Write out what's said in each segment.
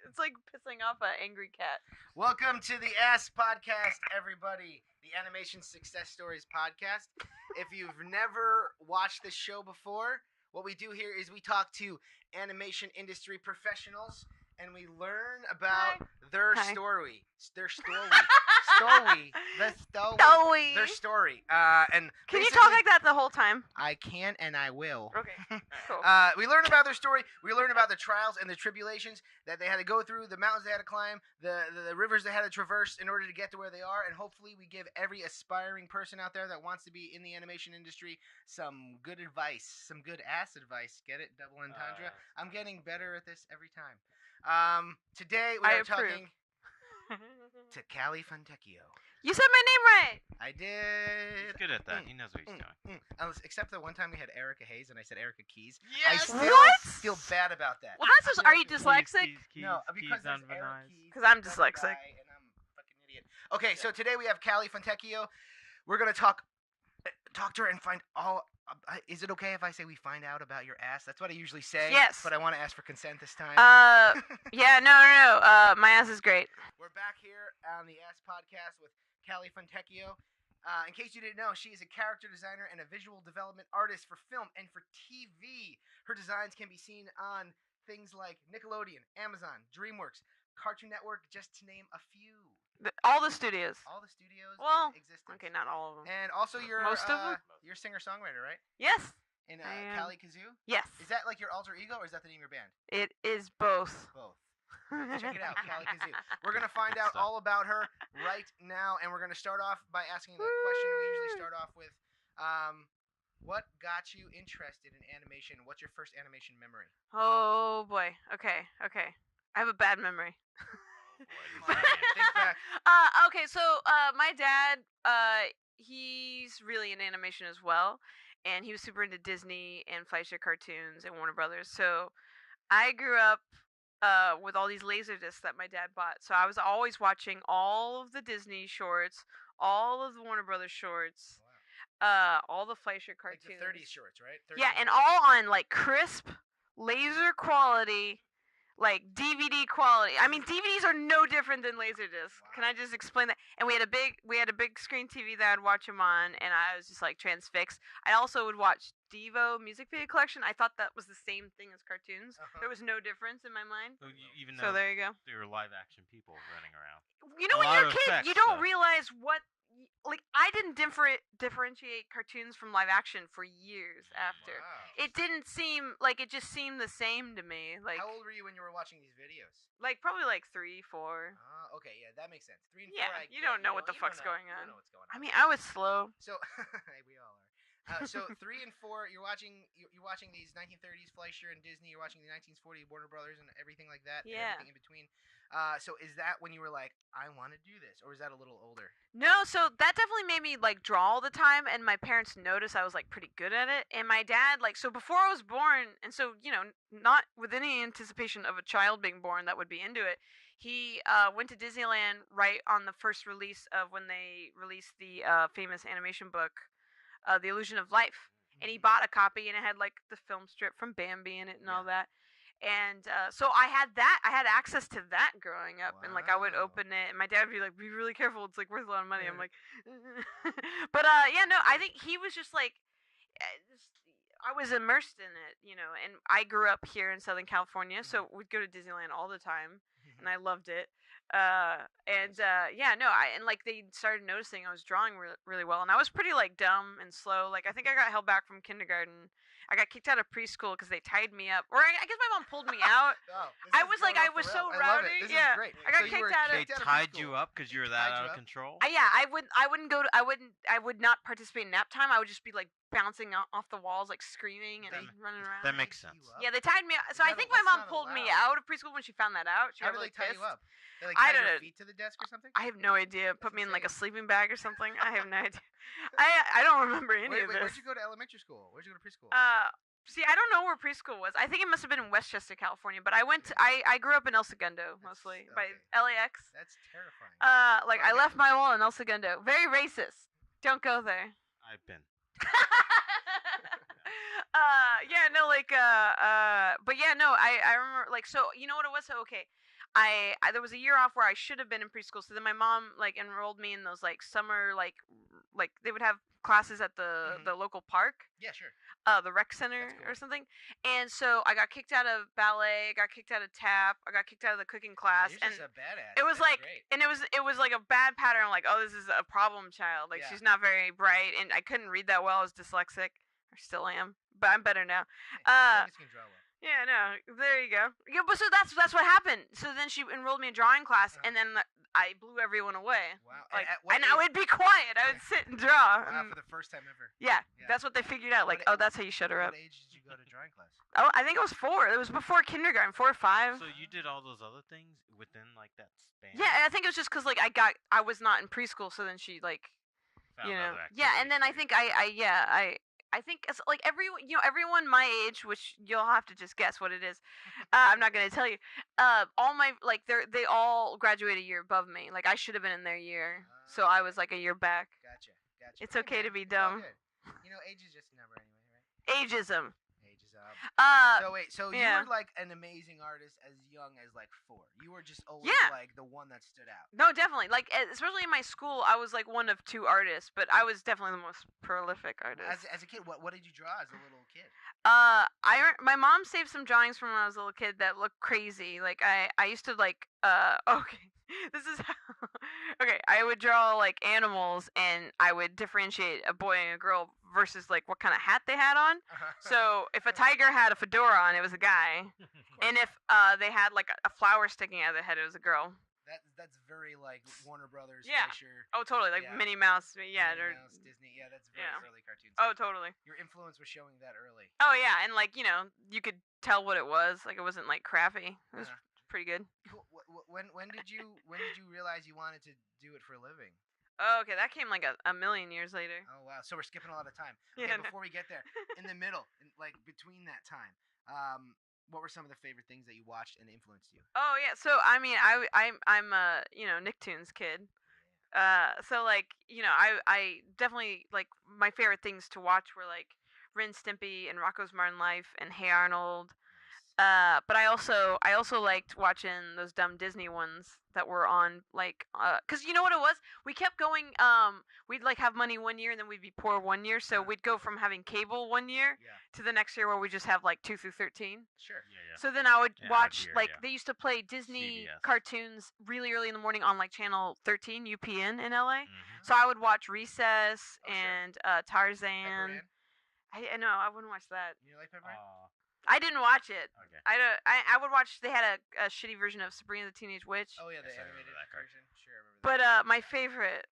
it's like pissing off an angry cat. Welcome to the Ass Podcast, everybody. The Animation Success Stories podcast. If you've never watched this show before, what we do here is we talk to animation industry professionals and we learn about their story. Their story. Their story. And can you talk like that the whole time? I can and I will. Okay, cool. We learn about their story. We learn about the trials and the tribulations that they had to go through, the mountains they had to climb, the rivers they had to traverse in order to get to where they are. And hopefully we give every aspiring person out there that wants to be in the animation industry some good advice, some good ass advice. Get it? Double entendre. I'm getting better at this every time. Today we are talking to Callie Fontecchio. You said my name right. I did. He's good at that. He knows what he's doing. Except the one time we had Erica Hayes and I said Erica Keys. Yes. I still feel bad about that. Well, that's just. Are you dyslexic? No, because there's Eric Keys. Because I'm dyslexic. And I'm a fucking idiot. Okay, so today we have Callie Fontecchio. We're gonna talk to her and find all. Is it okay if I say we find out about your ass? That's what I usually say. Yes. But I want to ask for consent this time. Yeah, no. My ass is great. We're back here on the Ass Podcast with Callie Fontecchio. In case you didn't know, she is a character designer and a visual development artist for film and for TV. Her designs can be seen on things like Nickelodeon, Amazon, DreamWorks, Cartoon Network, just to name a few. All the studios. All the studios in existence. Okay, not all of them. And also you're most of them. You're singer-songwriter, right? Yes. In Callie Kazoo? Yes. Is that like your alter ego, or is that the name of your band? It is both. Both. Check it out, Callie Kazoo. We're gonna find out all about her right now, and we're gonna start off by asking the question we usually start off with. What got you interested in animation? What's your first animation memory? Oh boy. Okay. I have a bad memory. Think back. Okay, so my dad, he's really into animation as well, and he was super into Disney and Fleischer cartoons and Warner Brothers. So I grew up with all these laserdiscs that my dad bought. So I was always watching all of the Disney shorts, all of the Warner Brothers shorts, all the Fleischer cartoons. Like the 30s shorts, right? 30s, yeah, and all on like crisp laser quality. Like DVD quality. I mean, DVDs are no different than Laserdisc. Wow. Can I just explain that? And we had a big screen TV that I'd watch them on, and I was just like transfixed. I also would watch Devo Music Video Collection. I thought that was the same thing as cartoons. There was no difference in my mind. So there you go. There were live action people running around. You know, when you're a kid, you don't realize what. Like, I didn't differentiate cartoons from live action for years after. Wow. It didn't seem like it just seemed the same to me. Like, how old were you when you were watching these videos? Like probably like 3, 4. Okay, yeah, that makes sense. 3 and 4. Yeah, you don't know what the fuck's going on. You don't know what's going on. I mean, I was slow. So we all are. So 3 and 4, you're watching these 1930s Fleischer and Disney. You're watching the 1940s Warner Brothers and everything like that. Yeah. And everything in between. So is that when you were like, I want to do this, or is that a little older? No, so that definitely made me like draw all the time, and my parents noticed I was like pretty good at it. And my dad, like, so before I was born, and so not with any anticipation of a child being born that would be into it, he went to Disneyland right on the first release of when they released the famous animation book, The Illusion of Life, and he bought a copy, and it had like the film strip from Bambi in it and all that. And so I had access to that growing up. Wow. And like I would open it and my dad would be like, be really careful, it's like worth a lot of money. I'm like but yeah, no, I think he was just like I was immersed in it, and I grew up here in Southern California, so we'd go to Disneyland all the time and I loved it. And like they started noticing I was drawing really well, and I was pretty like dumb and slow. Like I think I got held back from kindergarten. I got kicked out of preschool because they tied me up, or I guess my mom pulled me out. I was so rowdy. This is great. I got kicked out of. They tied you up because you were that out of control. I would not participate in nap time. I would just be like bouncing off the walls, like screaming and running around. That makes sense. Yeah, they tied me up. So I think my mom pulled me out of preschool when she found that out. How did they tie you up? They like tied your feet to the desk or something? I have no idea. Put me in like a sleeping bag or something. I have no idea. I don't remember any of this. Where'd you go to elementary school? Where'd you go to preschool? See, I don't know where preschool was. I think it must have been in Westchester, California. But I grew up in El Segundo mostly by LAX. That's terrifying. I left my wall in El Segundo. Very racist. Don't go there. I've been. Yeah, no, like, but yeah, no, I remember, like, so you know what it was? So okay, I there was a year off where I should have been in preschool. So then my mom like enrolled me in those like summer like they would have classes at the local park. Yeah, sure. The rec center Cool. or something. And so I got kicked out of ballet, I got kicked out of tap, I got kicked out of the cooking class. You're just a badass. It was That's like, great. and it was like a bad pattern. I'm like, oh, this is a problem child. Like she's not very bright, and I couldn't read that well. I was dyslexic, or still am, but I'm better now. Hey, can draw well. Yeah, no, there you go. Yeah, but so that's what happened. So then she enrolled me in drawing class, and then I blew everyone away. Wow. Like, and I would be quiet. I would sit and draw. Wow, for the first time ever. Yeah, that's what they figured out. Like, oh, that's how you shut her up. What age did you go to drawing class? Oh, I think it was 4. It was before kindergarten, 4 or 5. So you did all those other things within like that span? Yeah, and I think it was just because like I was not in preschool, so then she like, Found you know, other yeah, and then I think I think it's like everyone my age, which you'll have to just guess what it is. I'm not gonna tell you. All my like they all graduated a year above me. Like I should have been in their year, so I was like a year back. Gotcha. It's okay to be dumb. You know, age is just a number anyway, right? Ageism. So wait, so you were like an amazing artist as young as like 4. You were just always like the one that stood out. No, definitely. Like especially in my school, I was like one of 2 artists, but I was definitely the most prolific artist. As a kid, what did you draw as a little kid? My mom saved some drawings from when I was a little kid that looked crazy. Like I used to like okay. This is how okay, I would draw like animals and I would differentiate a boy and a girl versus like what kind of hat they had on. So if a tiger had a fedora on, it was a guy. And if they had like a flower sticking out of their head, it was a girl. That's very like Warner Brothers. Yeah. Fisher, oh, totally. Like Minnie Mouse. Yeah. Minnie Mouse, Disney. Yeah, that's very early cartoons. Oh, totally. Your influence was showing that early. Oh yeah, and like you could tell what it was. Like it wasn't like crappy. It was pretty good. When did you realize you wanted to do it for a living? Oh, okay, that came like a million years later. Oh wow, so we're skipping a lot of time. Okay, before we get there, in the middle, like between that time, what were some of the favorite things that you watched and influenced you? Oh yeah, so I mean, I'm a Nicktoons kid. So like I definitely like my favorite things to watch were like Ren Stimpy and Rocko's Modern Life and Hey Arnold. But I also liked watching those dumb Disney ones that were on like cuz you know what it was? We kept going we'd like have money one year and then we'd be poor one year. So we'd go from having cable one year to the next year where we just have like 2 through 13. Sure. Yeah. So then I would watch they used to play Disney CBS. cartoons really early in the morning on like channel 13 UPN in LA. So I would watch Recess and Tarzan. I know, I wouldn't watch that. You like Pepper? I didn't watch it. Okay. I would watch. They had a shitty version of Sabrina the Teenage Witch. Oh yeah, the Yes, I animated remember that version. Sure, I remember that. But my favorite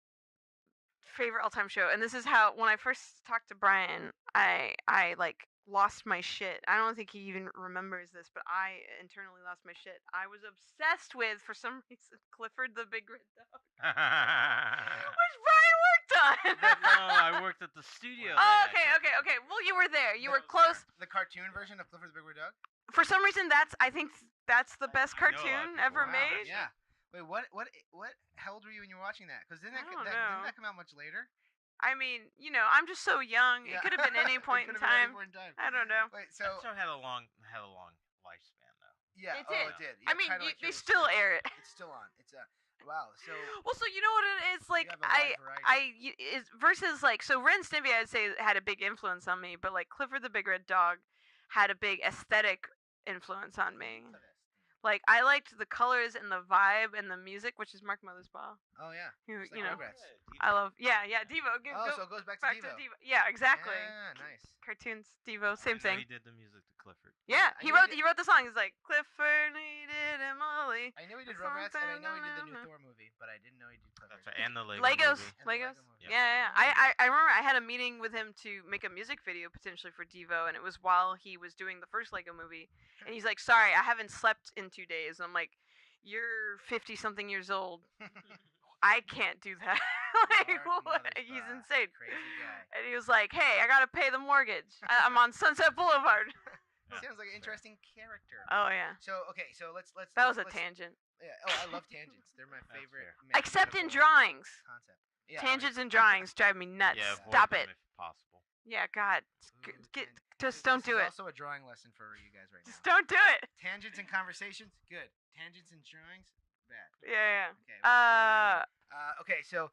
all-time show, and this is how when I first talked to Brian, I like lost my shit. I don't think he even remembers this, but I internally lost my shit. I was obsessed with, for some reason, Clifford the Big Red Dog, which Brian worked on. No, I worked at the studio. Oh, okay. Well, you were there. You were close. The cartoon version of Clifford the Big Red Dog? For some reason, I think that's the best cartoon ever made. Yeah. Wait, what? How old were you when you were watching that? Because didn't know. that come out much later? I mean, I'm just so young. Yeah. It could have been any point in time. I don't know. Wait, so That show had a long lifespan though. yeah, It did. it did. I Yeah, mean, kinda like they Heroes still 2. air it. It's still on. It's wow. So Well, so you know what it is like. have a wide variety. Versus like so Ren Stimpy, I'd say had a big influence on me, but like Clifford the Big Red Dog had a big aesthetic influence on me. Like I liked the colors and the vibe and the music, which is Mark Mothersbaugh. Oh yeah. You It's like know, Rugrats. I love Devo. So it goes back to back Devo. to Devo. Yeah, exactly. Yeah, nice. Cartoons, Devo, same So thing. he did the music to Clifford. Yeah, I he knew wrote he he wrote the song. He's like Clifford needed a Molly. I know he did Rugrats and I know he did the new Thor movie, but I didn't know he did Clifford. That's right. And the Legos. movie. And the Legos. Lego movie. Yeah. I remember I had a meeting with him to make a music video potentially for Devo, and it was while he was doing the first Lego movie. And he's like, "Sorry, I haven't slept in 2 days." And I'm like, "You're 50-something years old. I can't do that." Like, what? He's insane. Crazy guy. And he was like, "Hey, I gotta pay the mortgage. I'm on Sunset Boulevard." Sounds like an interesting character. Oh yeah. So okay, so let's. That was a let's- tangent. Yeah. Oh, I love tangents. They're my favorite. Except in mathematical drawings. Concept. Yeah, Tangents and drawings drive me nuts. Yeah, avoid Stop them it. if possible. Yeah, God. Ooh, Just don't This do is it. also a drawing lesson for you guys right Just now. don't do it. Tangents and conversations, good. Tangents and drawings, bad. Yeah. Okay. we're learning. Okay, so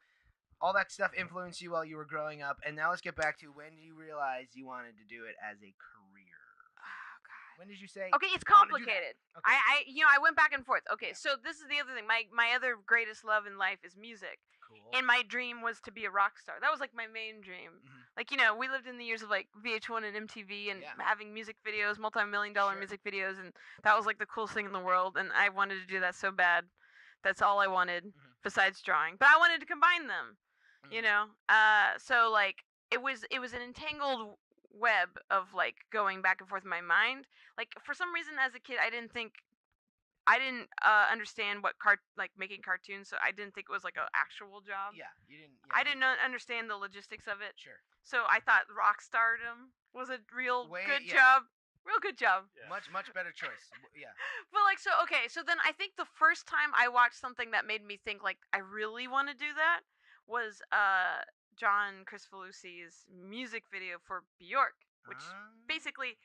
all that stuff influenced you while you were growing up, and now let's get back to when you realized you wanted to do it as a career. Oh God. When did you say? Okay, it's I wanna do that? complicated. Okay. I went back and forth. Okay, Yeah. so this is the other thing. My other greatest love in life is music. Cool. And my dream was to be a rock star. That was like my main dream. Mhm. Like, we lived in the years of like VH1 and MTV and Yeah. having music videos, multi-million-dollar Sure. music videos, and that was like the coolest thing in the world, and I wanted to do that so bad. That's all I wanted besides drawing. But I wanted to combine them. So like it was an entangled web of like going back and forth in my mind. Like for some reason as a kid I didn't understand what making cartoons, so I didn't think it was like an actual job. Yeah, you didn't. Yeah, I didn't understand the logistics of it. Sure. So I thought rock stardom was a real good Yeah. job. Real good job. Yeah. Much better choice. Yeah. But like so then I think the first time I watched something that made me think like I really want to do that was John Cristofalusi's music video for Bjork, which basically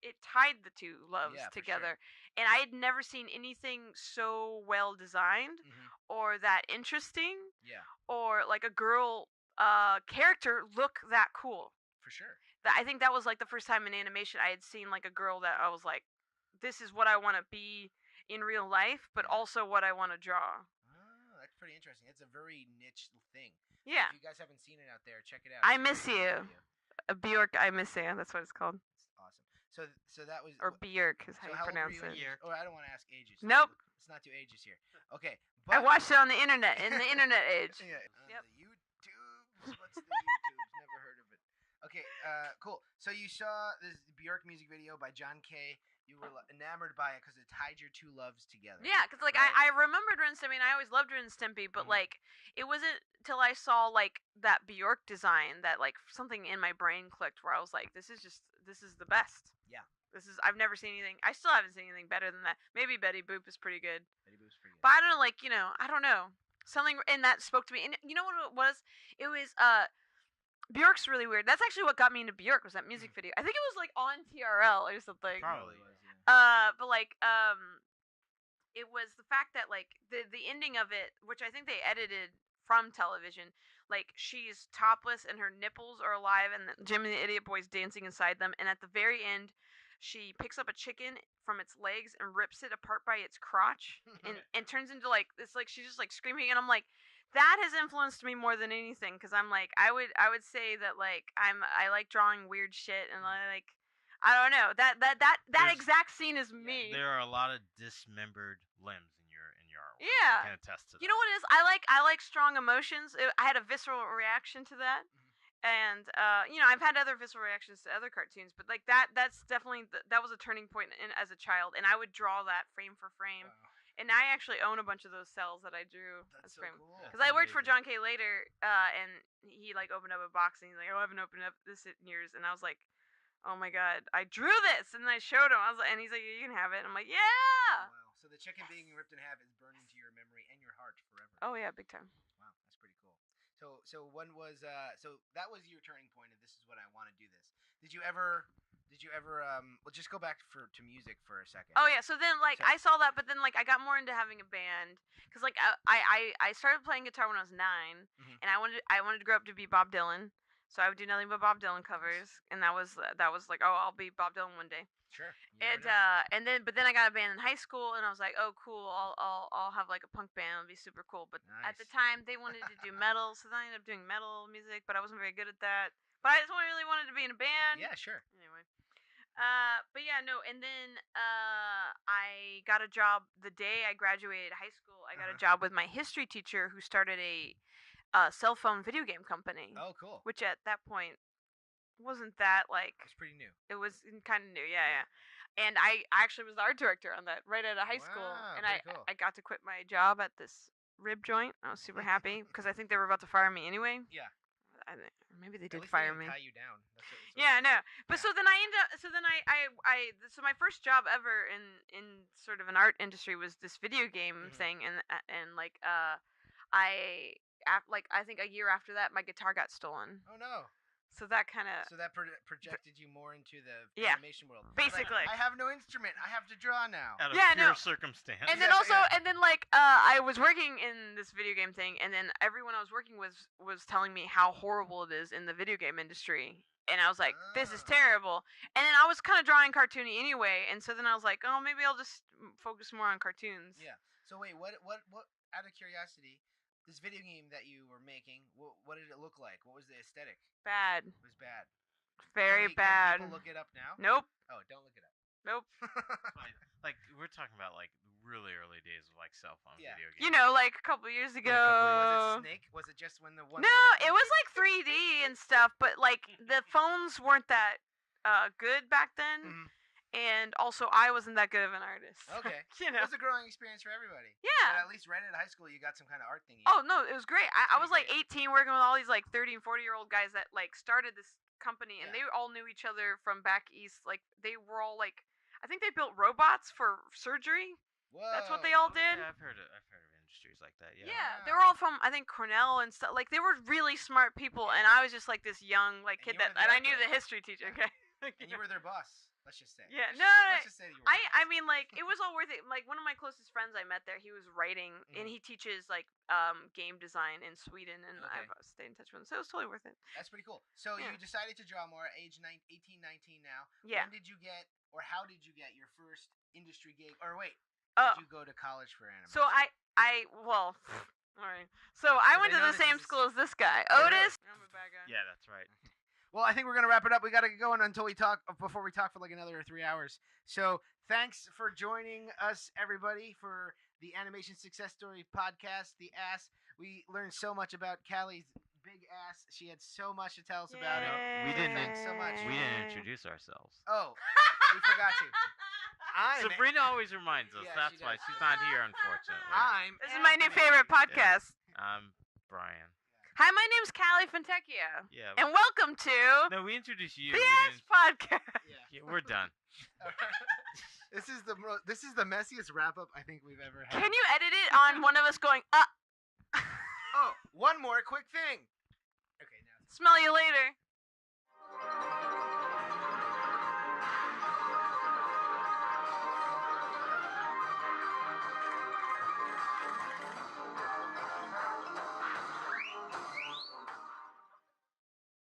it tied the two loves Yeah, for together. And I had never seen anything so well designed or that interesting Yeah, or like a girl character look that cool. for sure. I think that was like the first time in animation I had seen like a girl that I was like, this is what I want to be in real life, but Yeah. also what I want to draw. Oh, that's pretty interesting. It's a very niche thing. Yeah. If you guys haven't seen it out there, check it out. I It's a Miss really You. good video. Bjork, I Miss You. That's what it's called. It's awesome. So that was. Or Bjork is how you old were pronounce you when it. you- Oh, I don't want to ask ages. Nope. It's not too ages here. Okay. I But, watched it on the internet, in the internet age. Yeah. Yep. The YouTubes. What's the YouTubes? Never heard of it. Okay. Cool. So you saw this Bjork music video by John Kay. You were enamored by it because it tied your two loves together. Yeah, because like Right. I remembered Ren Stimpy, and I always loved Ren Stimpy, but like it wasn't till I saw like that Bjork design that like something in my brain clicked where I was like, this is the best. Yeah. I've never seen anything. I still haven't seen anything better than that. Maybe Betty Boop is pretty good. Betty Boop's pretty good. But I don't know, like, I don't know. Something in that spoke to me. And you know what it was? It was Bjork's really weird. That's actually what got me into Bjork was that music video. I think it was like on TRL or something. Probably. was, yeah. But like it was the fact that like the ending of it, which I think they edited from television, like she's topless and her nipples are alive and Jim and the Idiot Boy's dancing inside them, and at the very end she picks up a chicken from its legs and rips it apart by its crotch and turns into like it's like she's just like screaming, and I'm like, that has influenced me more than anything because I'm like I would say that like I like drawing weird shit, and I don't know that There's- exact scene is me. There are a lot of dismembered limbs in your artwork. Yeah. I can attest to that. You know what it is? I like strong emotions. I had a visceral reaction to that, and I've had other visceral reactions to other cartoons, but like that's definitely that was a turning point as a child, and I would draw that frame for frame. Wow. And I actually own a bunch of those cells that I drew That's as so frame. cool. Because I worked for Amazing. John K. later, and he like opened up a box, and he's like, "Oh, I haven't opened up this in years," and I was like, "Oh my god, I drew this!" And I showed him. I was like, and he's like, "You can have it." And I'm like, "Yeah." Wow. So the chicken being ripped in half is burned into your memory and your heart forever. Oh yeah, big time. Wow, that's pretty cool. So when was so that was your turning point of this is what I want to do this. Did you ever well just go back to music for a second. Oh yeah, so then like So- I saw that, but then like I got more into having a band because like I started playing guitar when I was 9, and I wanted to grow up to be Bob Dylan, so I would do nothing but Bob Dylan covers, and that was like, oh, I'll be Bob Dylan one day. Sure. And then I got a band in high school, and I was like, oh cool, I'll have like a punk band, it'll be super cool. But at the Nice. time they wanted to do metal, so then I ended up doing metal music, but I wasn't very good at that. But I just really wanted to be in a band. Yeah, sure. Anyway. But yeah, no, and then I got a job the day I graduated high school. I got a job with my history teacher who started a cell phone video game company, Oh, cool. which at that point wasn't that like It's pretty new. it was kind of new, yeah. And I actually was the art director on that right out of high school, Wow, and pretty cool. I got to quit my job at this rib joint. I was super happy because I think they were about to fire me anyway. Yeah. Maybe they At did least they fire didn't me. tie you down. That's what Yeah, no. But Yeah. so then I ended up. So then so my first job ever in sort of an art industry was this video game thing, and like I think a year after that my guitar got stolen. Oh no. So that kind of So that projected you more into the Yeah. animation world. Basically. Like, I have no instrument. I have to draw now. Out of Yeah, pure no. circumstance. And then Yes, also, yeah. and then like I was working in this video game thing, and then everyone I was working with was telling me how horrible it is in the video game industry, and I was like, this is Ah. terrible. And then I was kind of drawing cartoony anyway, and so then I was like, oh, maybe I'll just focus more on cartoons. Yeah. So wait, what? Out of curiosity, this video game that you were making, what did it look like? What was the aesthetic? Bad. It was bad. Very Can bad. people look it up now? Nope. Oh, don't look it up. Nope. Like we're talking about like really early days of like cell phone Yeah. video games. You know, like a couple years ago. Was it Snake? Was it just when the one? No, it was like 3D and stuff, but like the phones weren't that good back then. Mhm. And also, I wasn't that good of an artist. Okay. You It know. was a growing experience for everybody. But Yeah. at least right at high school, you got some kind of art thing. Oh no, it was great. I was like Pretty 18, working with all these like 30 and 40-year-old guys that like started this company, and Yeah. they all knew each other from back east. Like they were all like, I think they built robots for surgery. Whoa. That's what they all Oh, did. Yeah, I've heard of industries like that. Yeah. Yeah, they Wow. were all from I think Cornell and stuff. Like they were really smart people, and I was just like this young like And kid you were that, and I there knew for the it. history teacher. Yeah. Okay. And you were their boss. Let's just say. Yeah, Let's just say you were. I mean, like it was all worth it. Like one of my closest friends I met there, he was writing, and he teaches like game design in Sweden, and Okay. I've stayed in touch with him, so it was totally worth it. That's pretty cool. So Yeah. you decided to draw more at age 18, 19 now. Yeah. When did you get, or how did you get your first industry gig? Or wait, Oh. did you go to college for animation? So well, all right. So I went I to know the this same is- school as this guy, Oh, really? Otis. I'm a bad guy. Yeah, that's right. Well, I think we're gonna wrap it up. We gotta get going before we talk for like another 3 hours. So thanks for joining us, everybody, for the Animation Success Story podcast. The ass. We learned so much about Callie's big ass. She had so much to tell us about it. We So didn't- Thanks so much. We didn't introduce ourselves. Oh, we forgot to. I'm Sabrina always reminds us. Yeah, That's she why does. she's not here, unfortunately. I'm. This is my new Anthony. favorite podcast. I'm Brian. Hi, my name's Callie Fontecchio, Yeah. and welcome to No, we introduced you. the We Ass didn't- Podcast. Yeah. Yeah, we're done. This is the messiest wrap up I think we've ever had. Can you edit it on one of us going, Oh, one more quick thing. Okay, now. smell you later?